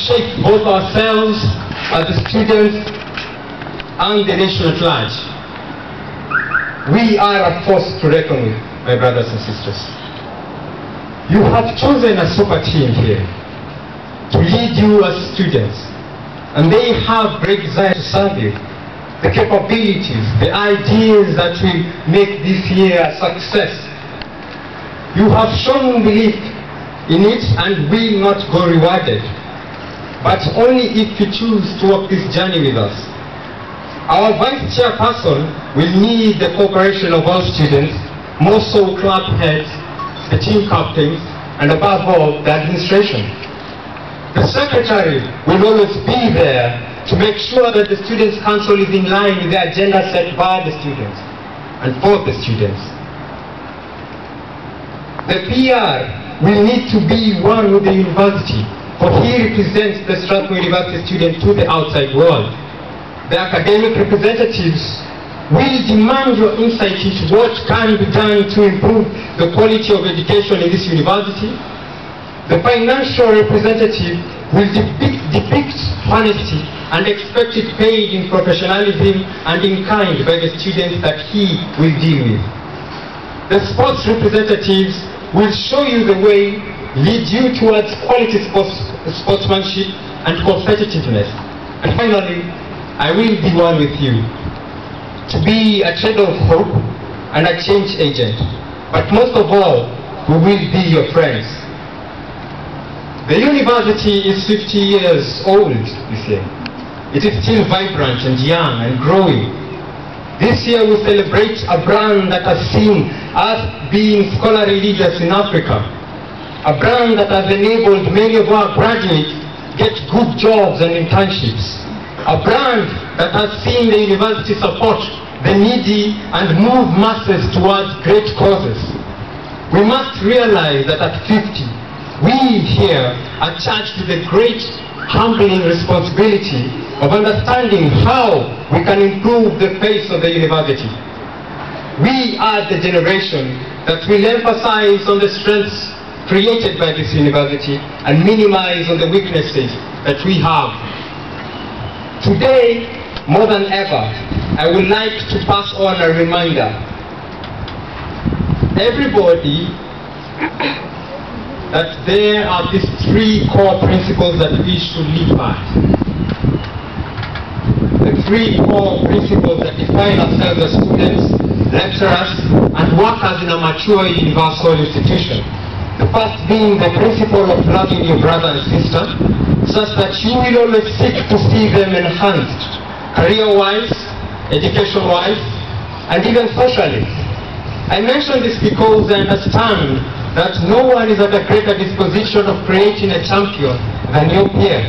shape both ourselves as the students and the nation at large. We are a force to reckon with, my brothers and sisters. You have chosen a super team here to lead you as students, and they have great desire to serve you. The capabilities, the ideas that will make this year a success. You have shown belief in it and will not go rewarded, but only if you choose to walk this journey with us. Our vice chairperson will need the cooperation of all students, more so club heads, the team captains, and above all, the administration. The secretary will always be there to make sure that the Students' Council is in line with the agenda set by the students and for the students. The PR will need to be one with the university, for he represents the Strathmore University student to the outside world. The academic representatives will demand your insight into what can be done to improve the quality of education in this university. The financial representative will depict honesty and expect it paid in professionalism and in kind by the students that he will deal with. The sports representatives will show you the way, lead you towards quality sportsmanship and competitiveness. And finally, I will be one with you, to be a trader of hope and a change agent. But most of all, we will be your friends. The university is 50 years old this year. It is still vibrant and young and growing. This year we celebrate a brand that has seen us being scholarly leaders in Africa. A brand that has enabled many of our graduates get good jobs and internships. A brand that has seen the university support the needy and move masses towards great causes. We must realize that at 50, we here are charged with the great humbling responsibility of understanding how we can improve the face of the university. We are the generation that will emphasize on the strengths created by this university and minimize on the weaknesses that we have. Today, more than ever, I would like to pass on a reminder. Everybody, that there are these three core principles that we should live by. The three core principles that define ourselves as students, lecturers, and workers in a mature universal institution. The first being the principle of loving your brother and sister, such that you will always seek to see them enhanced, career-wise, education-wise, and even socially. I mention this because I understand that no one is at a greater disposition of creating a champion than your peer.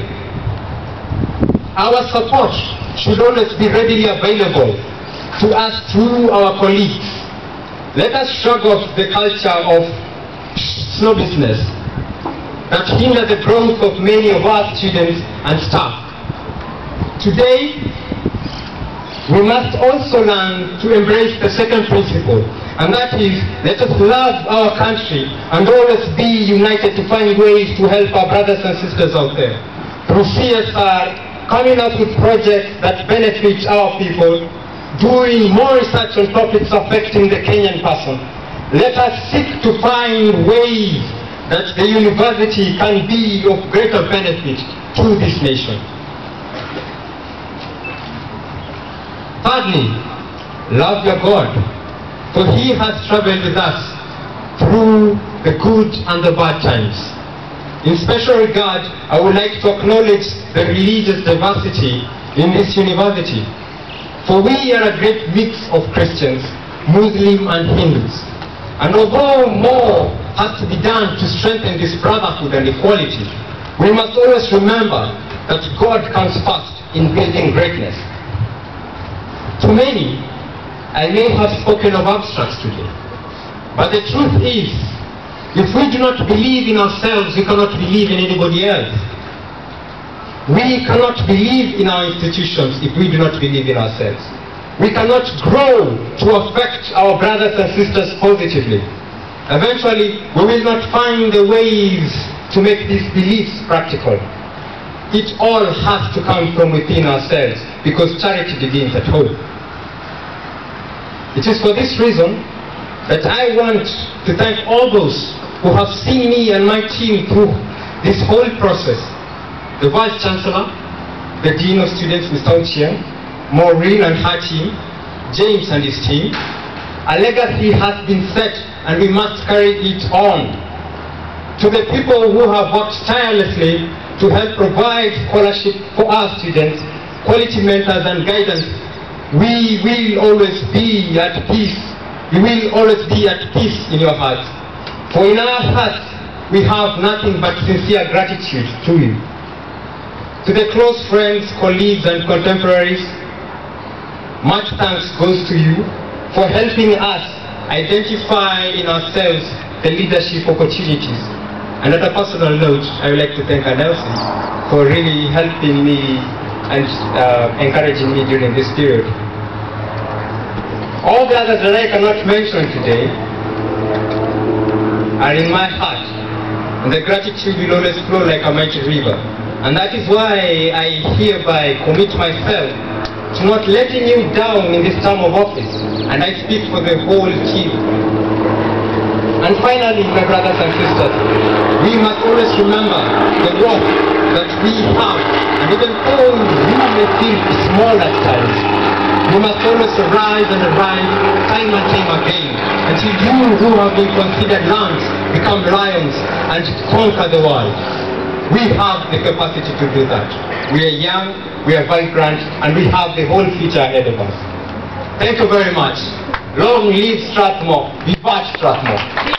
Our support should always be readily available to us through our colleagues. Let us shrug off the culture of snobbishness that hinder the growth of many of our students and staff. Today, we must also learn to embrace the second principle, and that is, let us love our country and always be united to find ways to help our brothers and sisters out there. Through CSR, coming up with projects that benefit our people, doing more research on topics affecting the Kenyan person. Let us seek to find ways that the university can be of greater benefit to this nation. Thirdly, love your God, for he has traveled with us through the good and the bad times. In special regard, I would like to acknowledge the religious diversity in this university, for we are a great mix of Christians, Muslim and Hindus. And although more has to be done to strengthen this brotherhood and equality, we must always remember that God comes first in building greatness. To many, I may have spoken of abstracts today, but the truth is, if we do not believe in ourselves, we cannot believe in anybody else. We cannot believe in our institutions if we do not believe in ourselves. We cannot grow to affect our brothers and sisters positively. Eventually, we will not find the ways to make these beliefs practical. it all has to come from within ourselves, because charity begins at home. It is for this reason that I want to thank all those who have seen me and my team through this whole process. The Vice Chancellor, the Dean of Students, Mr. Ochieng, Maureen and her team, James and his team. A legacy has been set and we must carry it on. To the people who have worked tirelessly to help provide scholarship for our students, quality mentors and guidance, we will always be at peace. You will always be at peace in your hearts. For in our hearts, we have nothing but sincere gratitude to you. To the close friends, colleagues and contemporaries, much thanks goes to you for helping us identify in ourselves the leadership opportunities. And at a personal note, I would like to thank Nelson for really helping me and encouraging me during this period. All the others that I cannot mention today are in my heart, and the gratitude will always flow like a mighty river. And that is why I hereby commit myself to not letting you down in this term of office, and I speak for the whole team. And finally, my brothers and sisters, we must always remember the work that we have, and even though you may feel small at times, you must always rise and rise time and time again, until you who have been considered lambs become lions and conquer the world. We have the capacity to do that. We are young, we are vibrant, and we have the whole future ahead of us. Thank you very much. Long live Strathmore. Vivat Strathmore.